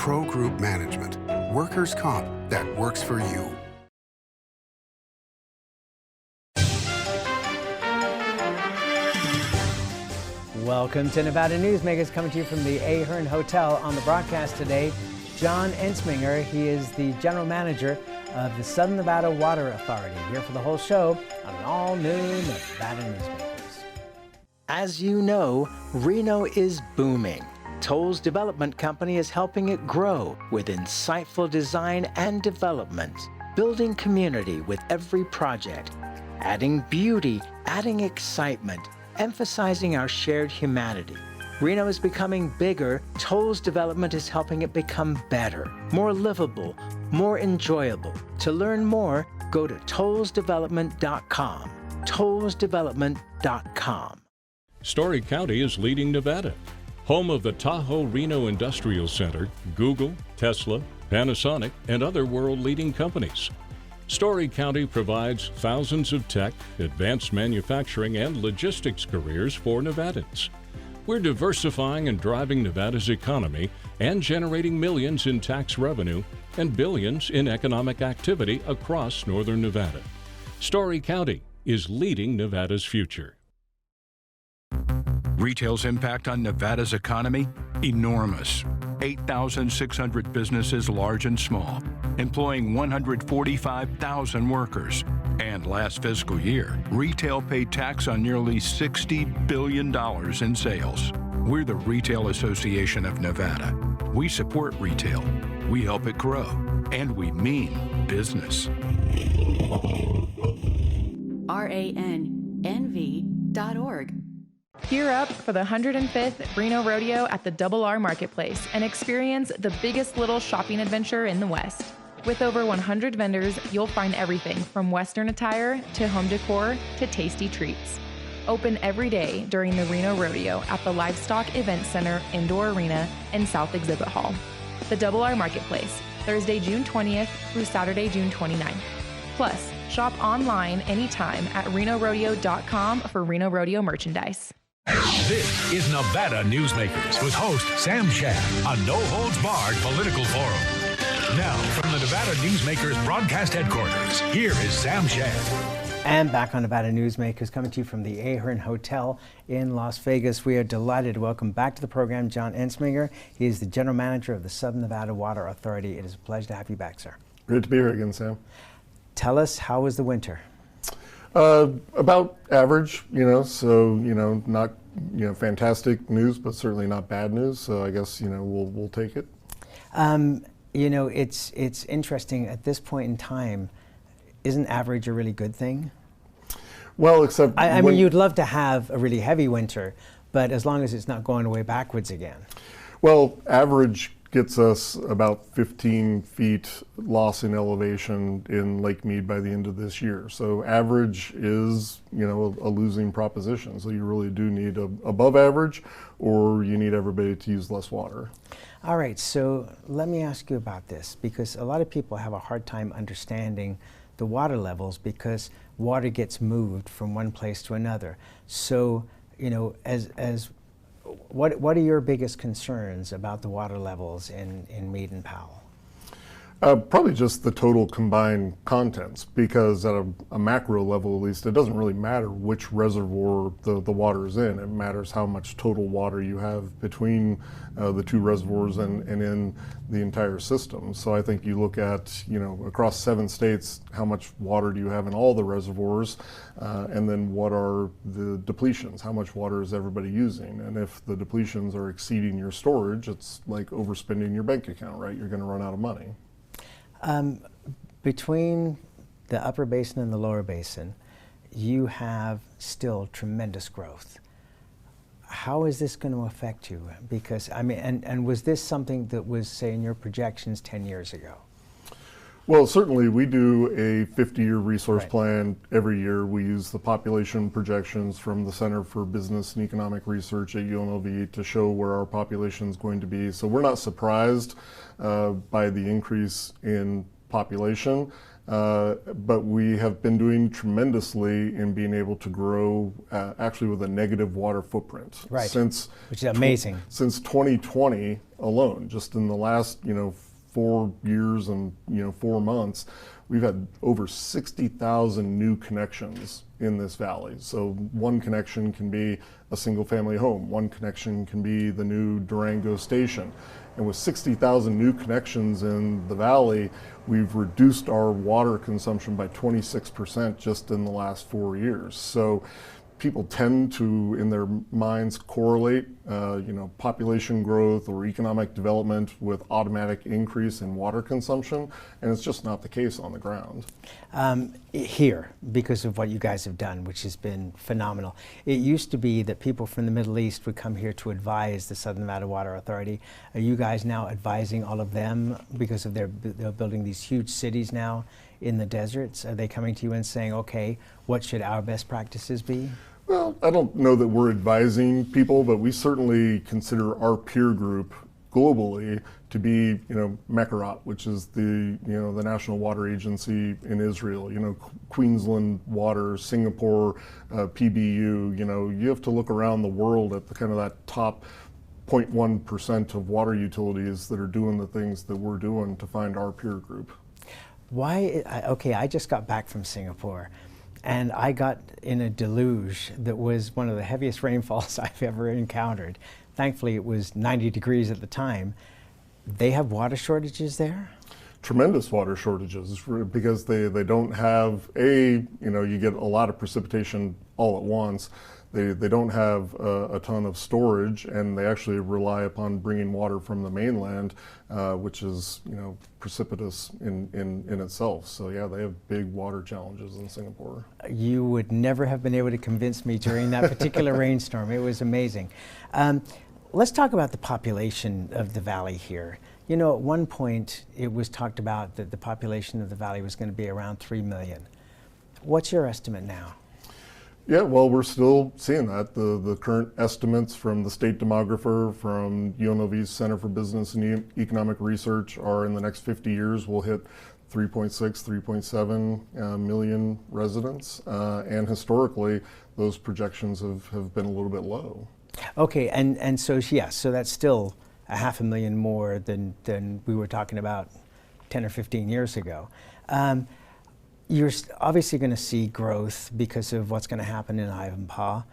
Pro Group Management. Workers' comp that works for you. Welcome to Nevada Newsmakers, coming to you from the Ahern Hotel. On the broadcast today, John Entsminger. He is the general manager of the Southern Nevada Water Authority, here for the whole show on an all-new Nevada Newsmakers. As you know, Reno is booming. Toll's development company is helping it grow with insightful design and development, building community with every project, adding beauty, adding excitement, emphasizing our shared humanity. Reno is becoming bigger. Toll's development is helping it become better, more livable, more enjoyable. To learn more, go to tollsdevelopment.com. tollsdevelopment.com. Story County is leading Nevada. Home of the Tahoe Reno Industrial Center, Google, Tesla, Panasonic, and other world-leading companies. Story County provides thousands of tech, advanced manufacturing, and logistics careers for Nevadans. We're diversifying and driving Nevada's economy and generating millions in tax revenue and billions in economic activity across northern Nevada. Story County is leading Nevada's future. Retail's impact on Nevada's economy? Enormous. 8,600 businesses, large and small, employing 145,000 workers. And last fiscal year, retail paid tax on nearly $60 billion in sales. We're the Retail Association of Nevada. We support retail, we help it grow, and we mean business. RANNV.org. Gear up for the 105th Reno Rodeo at the Double R Marketplace and experience the biggest little shopping adventure in the West. With over 100 vendors, you'll find everything from Western attire to home decor to tasty treats. Open every day during the Reno Rodeo at the Livestock Event Center Indoor Arena and South Exhibit Hall. The Double R Marketplace, Thursday, June 20th through Saturday, June 29th. Plus, shop online anytime at renorodeo.com for Reno Rodeo merchandise. This is Nevada Newsmakers with host Sam Shad on No Holds Barred Political Forum. Now, from the Nevada Newsmakers broadcast headquarters, here is Sam Shad. And back on Nevada Newsmakers, coming to you from the Ahern Hotel in Las Vegas. We are delighted to welcome back to the program John Entsminger. He is the general manager of the Southern Nevada Water Authority. It is a pleasure to have you back, sir. Great to be here again, Sam. Tell us, how was the winter? About average, so, not, fantastic news, but certainly not bad news. So I guess, we'll take it. It's interesting at this point in time. Isn't average a really good thing? Well, except I mean, you'd love to have a really heavy winter, but as long as it's not going away backwards again. Well, average gets us about 15 feet loss in elevation in Lake Mead by the end of this year. So average is, a losing proposition. So you really do need above average, or you need everybody to use less water. All right, so let me ask you about this, because a lot of people have a hard time understanding the water levels because water gets moved from one place to another. So, what are your biggest concerns about the water levels in Mead and Powell? Probably just the total combined contents, because at a macro level at least, it doesn't really matter which reservoir the water is in. It matters how much total water you have between the two reservoirs and in the entire system. So I think you look at, across 7 states, how much water do you have in all the reservoirs, and then what are the depletions? How much water is everybody using? And if the depletions are exceeding your storage, it's like overspending your bank account, right? You're going to run out of money. Between the upper basin and the lower basin, you have still tremendous growth. How is this going to affect you? Because, and was this something that was, say, in your projections 10 years ago? Well, certainly we do a 50-year resource plan every year. We use the population projections from the Center for Business and Economic Research at UNLV to show where our population is going to be. So we're not surprised by the increase in population. but we have been doing tremendously in being able to grow actually with a negative water footprint. Right, since which is amazing. Since 2020 alone, just in the last 4 years and 4 months, we've had over 60,000 new connections in this valley. So one connection can be a single family home, one connection can be the new Durango station. And with 60,000 new connections in the valley, we've reduced our water consumption by 26% just in the last 4 years. So people tend to, in their minds, correlate population growth or economic development with automatic increase in water consumption, and it's just not the case on the ground. Here, because of what you guys have done, which has been phenomenal. It used to be that people from the Middle East would come here to advise the Southern Nevada Water Authority. Are you guys now advising all of them because of they're building these huge cities now in the deserts? Are they coming to you and saying, okay, what should our best practices be? Well, I don't know that we're advising people, but we certainly consider our peer group globally to be, Mekarat, which is the National Water Agency in Israel, Queensland Water, Singapore, PBU. You have to look around the world at the kind of that top 0.1% of water utilities that are doing the things that we're doing to find our peer group. Why? Okay, I just got back from Singapore. And I got in a deluge that was one of the heaviest rainfalls I've ever encountered. Thankfully, it was 90 degrees at the time. They have water shortages there? Tremendous water shortages because they don't have you get a lot of precipitation all at once. They don't have a ton of storage, and they actually rely upon bringing water from the mainland, which is precipitous in itself. So yeah, they have big water challenges in Singapore. You would never have been able to convince me during that particular rainstorm. It was amazing. Let's talk about the population of the valley here. At one point it was talked about that the population of the valley was going to be around 3 million. What's your estimate now? Yeah, well, we're still seeing that. The current estimates from the state demographer, from UNLV's Center for Business and Economic Research, are in the next 50 years we'll hit 3.6, 3.7 million residents. And historically, those projections have been a little bit low. Okay, and so yes, so that's still 500,000 more than we were talking about 10 or 15 years ago. You're obviously going to see growth because of what's going to happen in Ivanpah.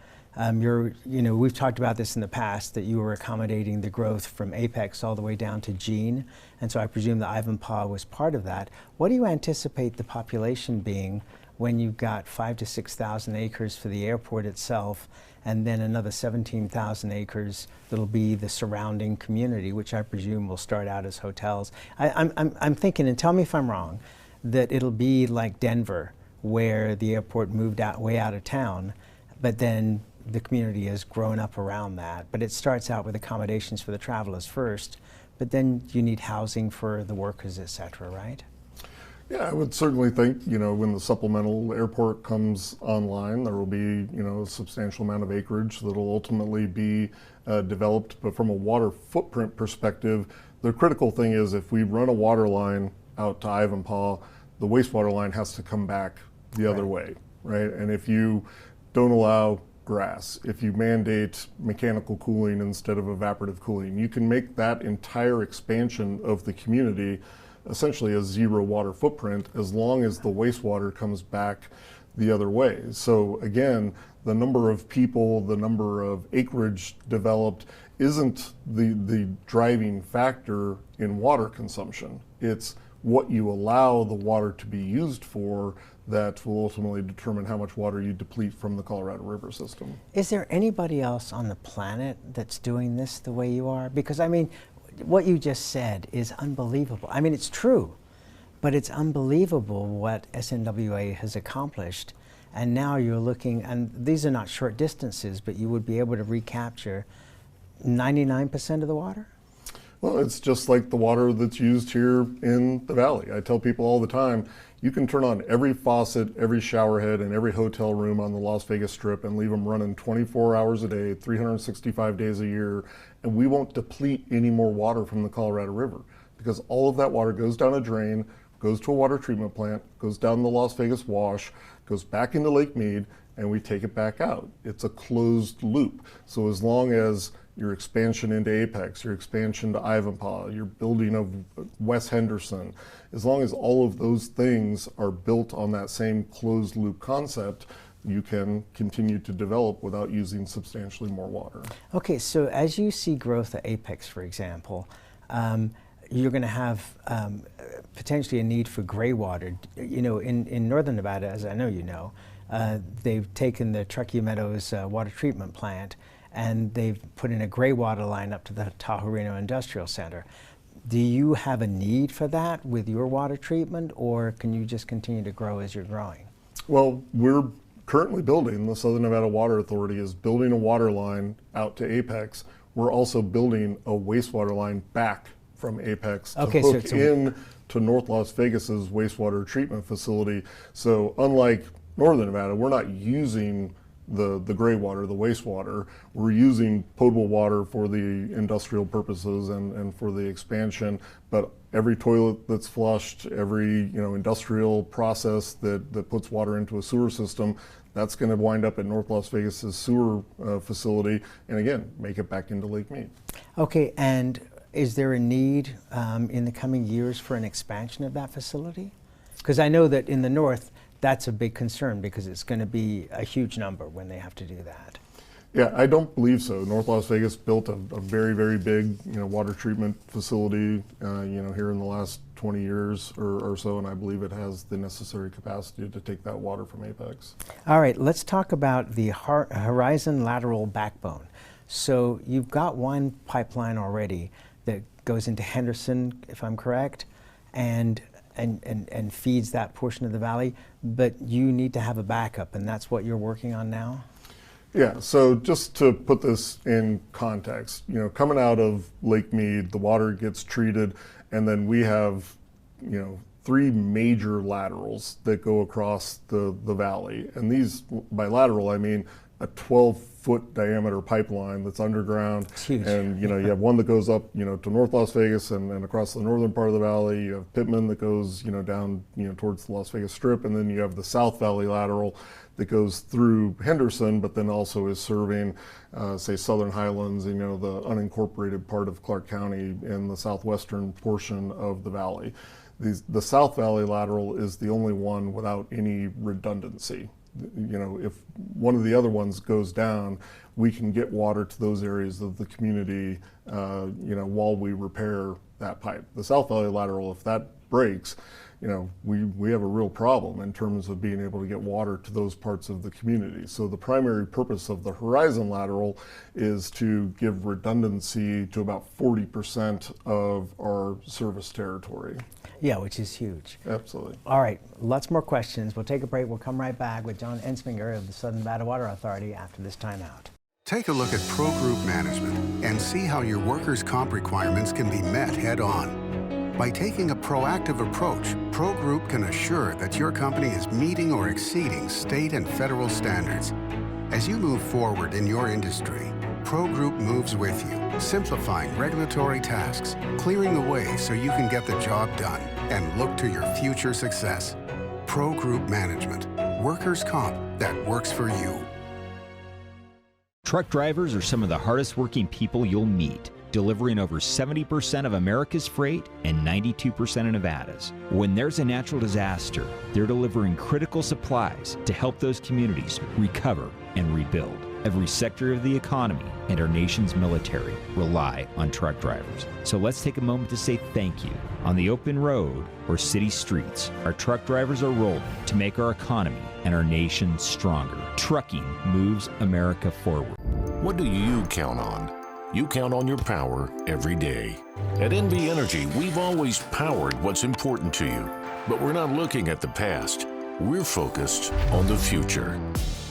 We've talked about this in the past, that you were accommodating the growth from Apex all the way down to Jean, and so I presume that Ivanpah was part of that. What do you anticipate the population being when you've got 5,000 to 6,000 acres for the airport itself, and then another 17,000 acres that'll be the surrounding community, which I presume will start out as hotels? I'm thinking, and tell me if I'm wrong, that it'll be like Denver, where the airport moved way out of town, but then the community has grown up around that. But it starts out with accommodations for the travelers first, but then you need housing for the workers, et cetera, right? Yeah, I would certainly think, when the supplemental airport comes online, there will be, a substantial amount of acreage that will ultimately be developed. But from a water footprint perspective, the critical thing is if we run a water line out to Ivanpah, the wastewater line has to come back the other way, right? And if you don't allow grass, if you mandate mechanical cooling instead of evaporative cooling, you can make that entire expansion of the community essentially a zero water footprint as long as the wastewater comes back the other way. So again, the number of people, the number of acreage developed isn't the driving factor in water consumption. It's what you allow the water to be used for that will ultimately determine how much water you deplete from the Colorado River system. Is there anybody else on the planet that's doing this the way you are? Because what you just said is unbelievable. It's true, but it's unbelievable what SNWA has accomplished. And now you're looking, and these are not short distances, but you would be able to recapture 99% of the water? Well, it's just like the water that's used here in the valley. I tell people all the time, you can turn on every faucet, every shower head, and every hotel room on the Las Vegas Strip and leave them running 24 hours a day, 365 days a year, and we won't deplete any more water from the Colorado River because all of that water goes down a drain, goes to a water treatment plant, goes down the Las Vegas Wash, goes back into Lake Mead, and we take it back out. It's a closed loop. So as long as your expansion into Apex, your expansion to Ivanpah, your building of West Henderson, as long as all of those things are built on that same closed loop concept, you can continue to develop without using substantially more water. Okay, so as you see growth at Apex, for example, you're going to have potentially a need for gray water. You know, in northern Nevada, as I know you know, they've taken the Truckee Meadows water treatment plant and they've put in a gray water line up to the Tahoe Reno Industrial Center. Do you have a need for that with your water treatment, or can you just continue to grow as you're growing? Well, we're currently building, the Southern Nevada Water Authority is building a water line out to Apex. We're also building a wastewater line back from Apex to hook in to North Las Vegas's wastewater treatment facility. So unlike Northern Nevada, we're not using the gray water, the wastewater. We're using potable water for the industrial purposes and for the expansion, but every toilet that's flushed, every industrial process that puts water into a sewer system, that's going to wind up at North Las Vegas's sewer facility, and again, make it back into Lake Mead. Okay, and is there a need in the coming years for an expansion of that facility? Because I know that in the north, that's a big concern because it's going to be a huge number when they have to do that. Yeah, I don't believe so. North Las Vegas built a very, very big water treatment facility here in the last 20 years or so, and I believe it has the necessary capacity to take that water from Apex. All right, let's talk about the Horizon lateral backbone. So you've got one pipeline already that goes into Henderson, if I'm correct, and feeds that portion of the valley, but you need to have a backup, and that's what you're working on now? Yeah, so just to put this in context, coming out of Lake Mead, the water gets treated, and then we have, 3 major laterals that go across the valley. And these, by lateral, I mean a 12-foot diameter pipeline that's underground. It's huge. And you have one that goes up to North Las Vegas and across the northern part of the valley. You have Pittman that goes down towards the Las Vegas Strip, and then you have the South Valley lateral that goes through Henderson, but then also is serving say Southern Highlands, the unincorporated part of Clark County in the southwestern portion of the valley. The South Valley lateral is the only one without any redundancy. If one of the other ones goes down, we can get water to those areas of the community, while we repair that pipe. The South Valley lateral, if that breaks, we have a real problem in terms of being able to get water to those parts of the community. So the primary purpose of the Horizon lateral is to give redundancy to about 40% of our service territory. Yeah, which is huge. Absolutely. All right, lots more questions. We'll take a break. We'll come right back with John Entsminger of the Southern Nevada Water Authority after this timeout. Take a look at Pro Group Management and see how your workers' comp requirements can be met head-on. By taking a proactive approach, Pro Group can assure that your company is meeting or exceeding state and federal standards. As you move forward in your industry, Pro Group moves with you, simplifying regulatory tasks, clearing the way so you can get the job done and look to your future success. Pro Group Management, workers' comp that works for you. Truck drivers are some of the hardest working people you'll meet, delivering over 70% of America's freight and 92% of Nevada's. When there's a natural disaster, they're delivering critical supplies to help those communities recover and rebuild. Every sector of the economy and our nation's military rely on truck drivers. So let's take a moment to say thank you. On the open road or city streets, our truck drivers are rolling to make our economy and our nation stronger. Trucking moves America forward. What do you count on? You count on your power every day. At NV Energy, we've always powered what's important to you, but we're not looking at the past. We're focused on the future.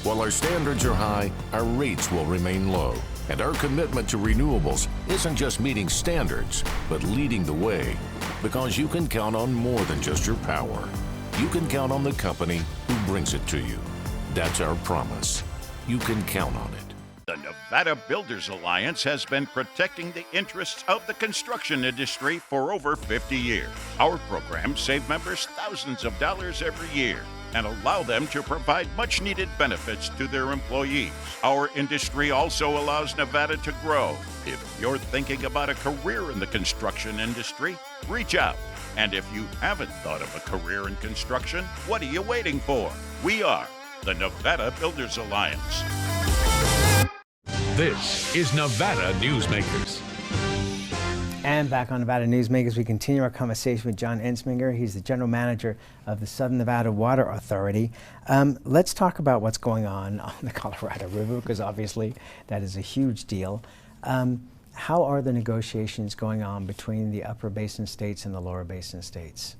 While our standards are high, our rates will remain low. And our commitment to renewables isn't just meeting standards, but leading the way. Because you can count on more than just your power. You can count on the company who brings it to you. That's our promise. You can count on it. The Nevada Builders Alliance has been protecting the interests of the construction industry for over 50 years. Our programs save members thousands of dollars every year and allow them to provide much-needed benefits to their employees. Our industry also allows Nevada to grow. If you're thinking about a career in the construction industry, reach out. And if you haven't thought of a career in construction, what are you waiting for? We are the Nevada Builders Alliance. This is Nevada Newsmakers. And back on Nevada Newsmakers, we continue our conversation with John Entsminger. He's the general manager of the Southern Nevada Water Authority. Let's talk about what's going on the Colorado River, because obviously that is a huge deal. How are the negotiations going on between the upper basin states and the lower basin states?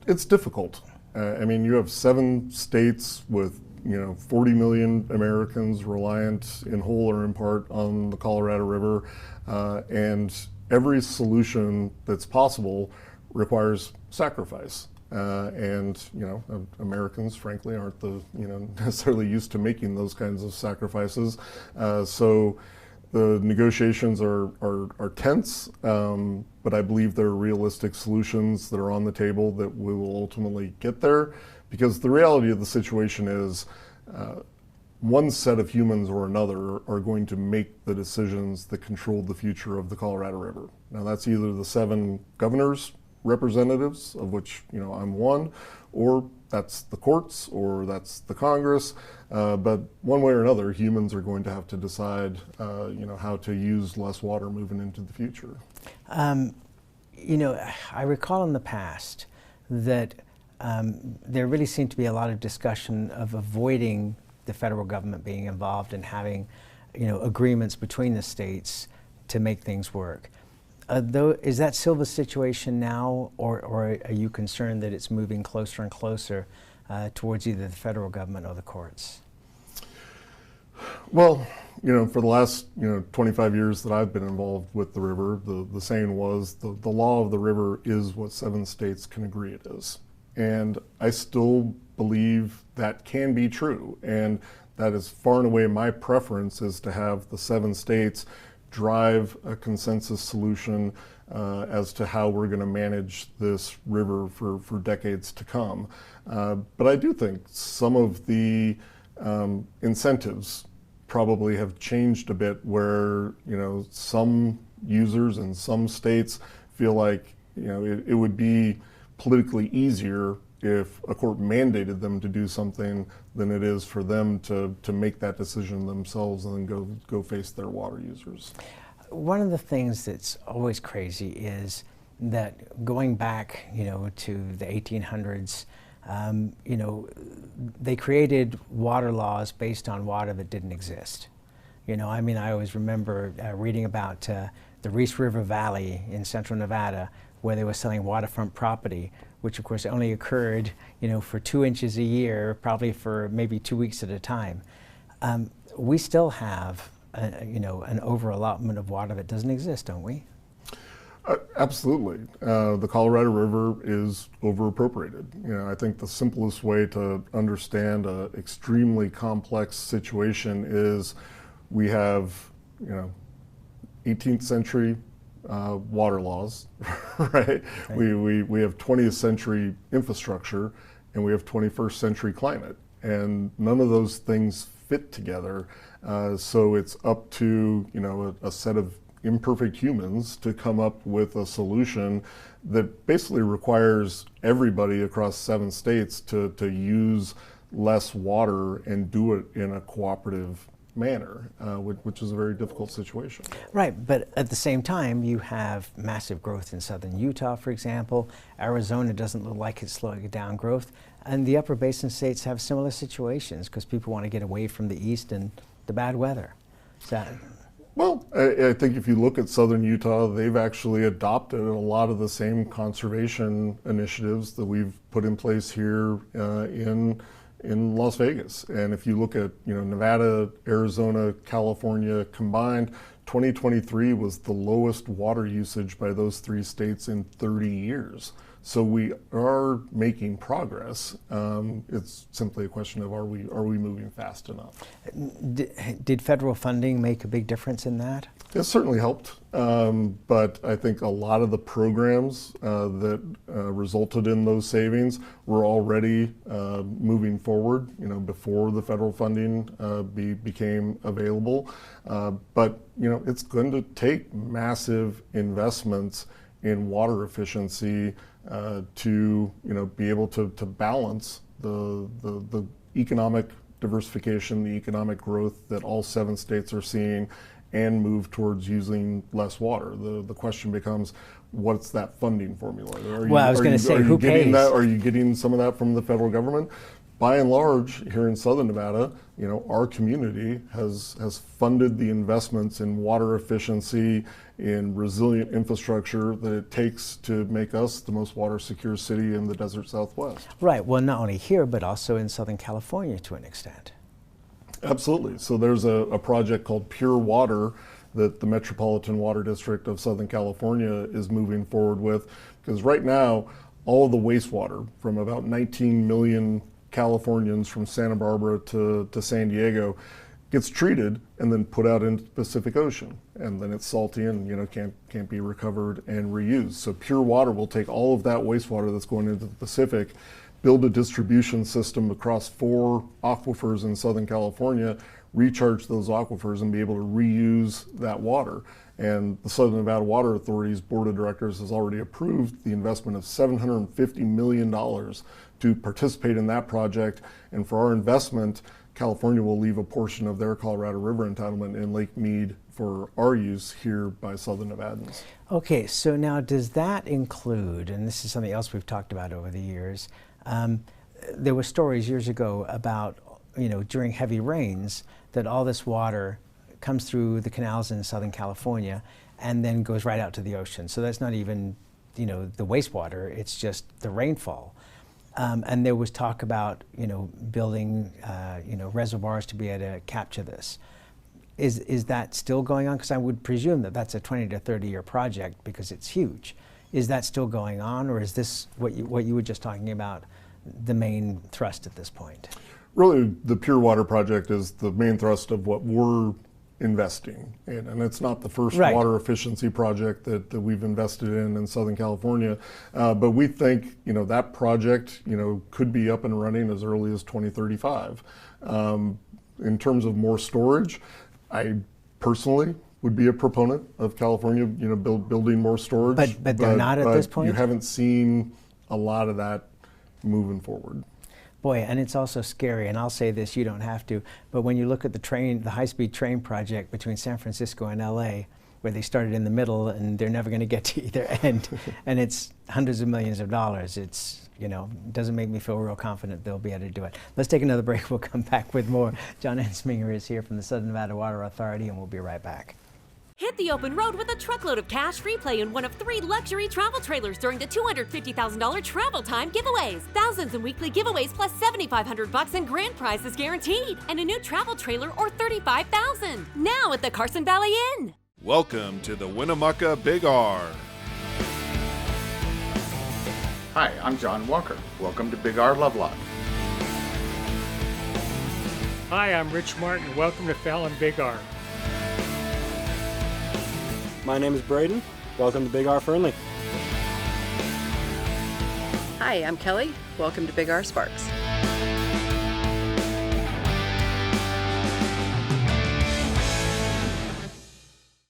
It's difficult. I mean, you have 7 states with 40 million Americans reliant in whole or in part on the Colorado River, and every solution that's possible requires sacrifice. And Americans, frankly, aren't necessarily used to making those kinds of sacrifices. So the negotiations are tense, but I believe there are realistic solutions that are on the table that we will ultimately get there. Because the reality of the situation is one set of humans or another are going to make the decisions that control the future of the Colorado River. Now that's either the 7 governors, representatives, of which I'm one, or that's the courts, or that's the Congress. But one way or another, humans are going to have to decide how to use less water moving into the future. I recall in the past that there really seemed to be a lot of discussion of avoiding the federal government being involved and having, agreements between the states to make things work. Is that still the situation now, or are you concerned that it's moving closer and closer towards either the federal government or the courts? Well, for the last 25 years that I've been involved with the river, the saying was the law of the river is what 7 states can agree it is. And I still believe that can be true. And that is far and away my preference, is to have the 7 states drive a consensus solution as to how we're going to manage this river for decades to come. But I do think some of the incentives probably have changed a bit, where some users in some states feel like it would be politically easier if a court mandated them to do something than it is for them to make that decision themselves and then go face their water users. One of the things that's always crazy is that going back, to the 1800s, they created water laws based on water that didn't exist. I always remember reading about the Reese River Valley in central Nevada, where they were selling waterfront property, which of course only occurred, for 2 inches a year, probably for maybe 2 weeks at a time. We still have, an over-allotment of water that doesn't exist, don't we? Absolutely. The Colorado River is over-appropriated. I think the simplest way to understand an extremely complex situation is we have, 18th century water laws, right? We have 20th century infrastructure, and we have 21st century climate, and none of those things fit together. So it's up to a set of imperfect humans to come up with a solution that basically requires everybody across 7 states to use less water and do it in a cooperative manner, which is a very difficult situation. Right, but at the same time, you have massive growth in southern Utah, for example. Arizona doesn't look like it's slowing down growth, and the upper basin states have similar situations because people want to get away from the east and the bad weather. Well, I think if you look at southern Utah, they've actually adopted a lot of the same conservation initiatives that we've put in place here in Las Vegas. And if you look at Nevada, Arizona, California combined, 2023 was the lowest water usage by those 3 states in 30 years. So we are making progress. It's simply a question of are we moving fast enough? Did federal funding make a big difference in that? It certainly helped, but I think a lot of the programs that resulted in those savings were already moving forward, before the federal funding became available. But it's going to take massive investments in water efficiency to be able to balance the economic diversification, the economic growth that all 7 states are seeing, and move towards using less water. The question becomes, what's that funding formula? I was going to say, who pays? Are you getting some of that from the federal government? By and large, here in Southern Nevada, our community has funded the investments in water efficiency, in resilient infrastructure that it takes to make us the most water secure city in the desert Southwest. Right, well, not only here, but also in Southern California to an extent. Absolutely. So there's a project called Pure Water that the Metropolitan Water District of Southern California is moving forward with, because right now, all of the wastewater from about 19 million Californians from Santa Barbara to San Diego gets treated and then put out into the Pacific Ocean, and then it's salty and can't be recovered and reused. So Pure Water will take all of that wastewater that's going into the Pacific, build a distribution system across 4 aquifers in Southern California, recharge those aquifers, and be able to reuse that water. And the Southern Nevada Water Authority's Board of Directors has already approved the investment of $750 million to participate in that project. And for our investment, California will leave a portion of their Colorado River entitlement in Lake Mead for our use here by Southern Nevadans. Okay, so now does that include, and this is something else we've talked about over the years, there were stories years ago about, during heavy rains, that all this water comes through the canals in Southern California and then goes right out to the ocean. So that's not even, the wastewater, it's just the rainfall. And there was talk about, building, reservoirs to be able to capture this. Is that still going on? Because I would presume that that's a 20 to 30 year project because it's huge. Is that still going on, or is this what you were just talking about, the main thrust at this point? Really, the Pure Water project is the main thrust of what we're investing in, and it's not the first water efficiency project that we've invested in Southern California, but we think that project could be up and running as early as 2035. In terms of more storage, I personally would be a proponent of California, building more storage. But they're not at this point? You haven't seen a lot of that moving forward. Boy, and it's also scary, and I'll say this, you don't have to, but when you look at the high-speed train project between San Francisco and LA, where they started in the middle and they're never going to get to either end, and it's hundreds of millions of dollars, it's, doesn't make me feel real confident they'll be able to do it. Let's take another break. We'll come back with more. John Entsminger is here from the Southern Nevada Water Authority, and we'll be right back. Hit the open road with a truckload of cash free play in one of 3 luxury travel trailers during the $250,000 travel time giveaways. Thousands in weekly giveaways plus $7,500 in grand prizes guaranteed. And a new travel trailer or $35,000. Now at the Carson Valley Inn. Welcome to the Winnemucca Big R. Hi, I'm John Walker. Welcome to Big R Lovelock. Hi, I'm Rich Martin. Welcome to Fallon Big R. My name is Braden. Welcome to Big R Fernley. Hi, I'm Kelly. Welcome to Big R Sparks.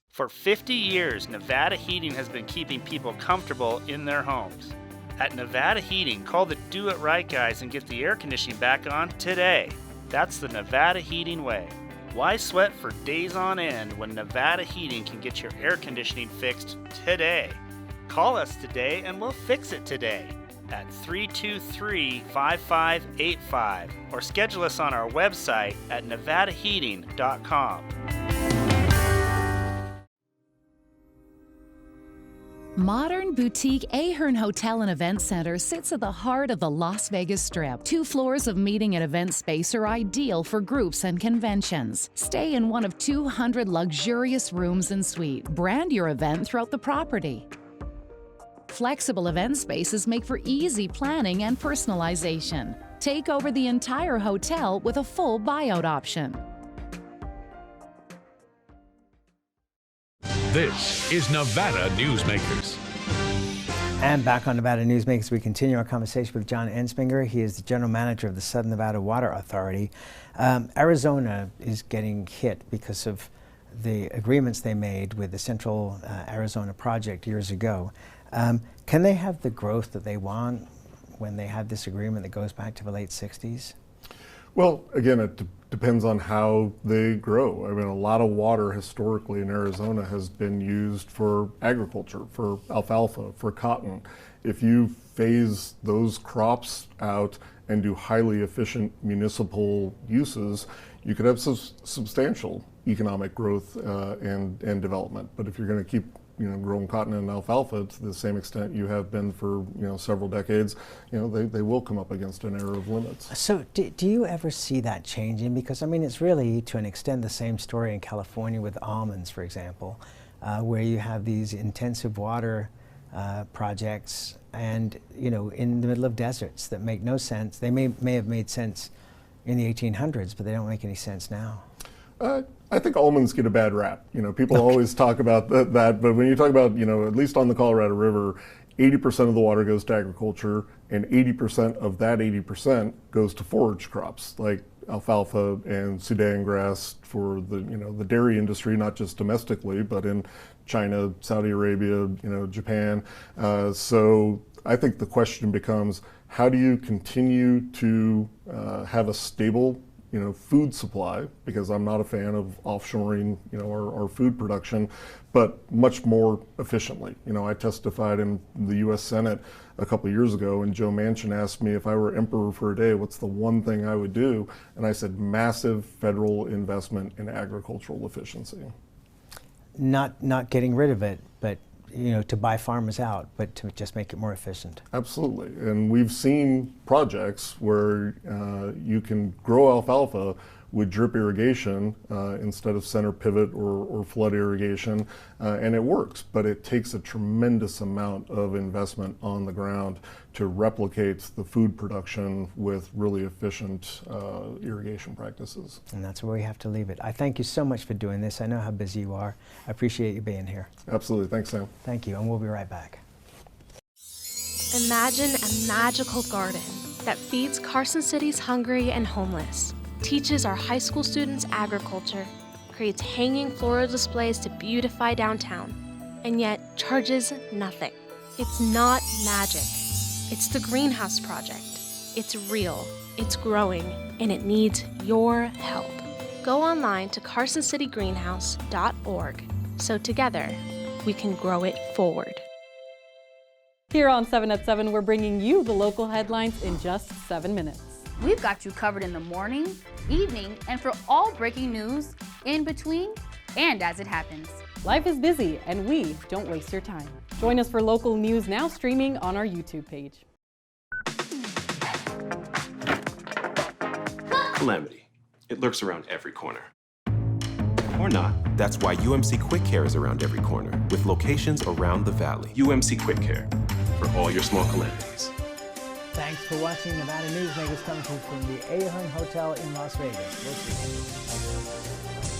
For 50 years, Nevada Heating has been keeping people comfortable in their homes. At Nevada Heating, call the do-it-right guys and get the air conditioning back on today. That's the Nevada Heating way. Why sweat for days on end when Nevada Heating can get your air conditioning fixed today? Call us today and we'll fix it today at 323-5585 or schedule us on our website at nevadaheating.com. Modern boutique Ahern Hotel and Event Center sits at the heart of the Las Vegas Strip. 2 floors of meeting and event space are ideal for groups and conventions. Stay in one of 200 luxurious rooms and suites. Brand your event throughout the property. Flexible event spaces make for easy planning and personalization. Take over the entire hotel with a full buyout option. This is Nevada Newsmakers. And back on Nevada Newsmakers, we continue our conversation with John Entsminger. He is the general manager of the Southern Nevada Water Authority. Arizona is getting hit because of the agreements they made with the Central Arizona Project years ago. Can they have the growth that they want when they have this agreement that goes back to the late 60s? Well, again, it depends on how they grow. I mean, a lot of water historically in Arizona has been used for agriculture, for alfalfa, for cotton. If you phase those crops out and do highly efficient municipal uses, you could have substantial economic growth and development. But if you're going to keep growing cotton and alfalfa to the same extent you have been for several decades, they will come up against an era of limits. So do you ever see that changing? Because I mean, it's really to an extent the same story in California with almonds, for example, where you have these intensive water projects and in the middle of deserts that make no sense. They may have made sense in the 1800s, but they don't make any sense now. I think almonds get a bad rap. People always talk about that, but when you talk about, at least on the Colorado River, 80% of the water goes to agriculture, and 80% of that 80% goes to forage crops like alfalfa and Sudan grass for the dairy industry, not just domestically, but in China, Saudi Arabia, Japan. So I think the question becomes, how do you continue to have a stable food supply, because I'm not a fan of offshoring, our food production, but much more efficiently. I testified in the U.S. Senate a couple of years ago, and Joe Manchin asked me if I were emperor for a day, what's the one thing I would do? And I said, massive federal investment in agricultural efficiency. Not getting rid of it, but to buy farmers out, but to just make it more efficient. Absolutely, and we've seen projects where you can grow alfalfa with drip irrigation instead of center pivot or flood irrigation, and it works, but it takes a tremendous amount of investment on the ground to replicate the food production with really efficient irrigation practices. And that's where we have to leave it. I thank you so much for doing this. I know how busy you are. I appreciate you being here. Absolutely. Thanks, Sam. Thank you, and we'll be right back. Imagine a magical garden that feeds Carson City's hungry and homeless, teaches our high school students agriculture, creates hanging floral displays to beautify downtown, and yet charges nothing. It's not magic. It's the Greenhouse Project. It's real, it's growing, and it needs your help. Go online to carsоncitygreenhouse.org so together we can grow it forward. Here on 7 at 7, we're bringing you the local headlines in just 7 minutes. We've got you covered in the morning, evening, and for all breaking news, in between, and as it happens. Life is busy, and we don't waste your time. Join us for local news now streaming on our YouTube page. Calamity. It lurks around every corner. Or not. That's why UMC Quick Care is around every corner, with locations around the valley. UMC Quick Care, for all your small calamities. Thanks for watching Nevada Newsmakers coming to you from the Ahern Hotel in Las Vegas. We'll see you.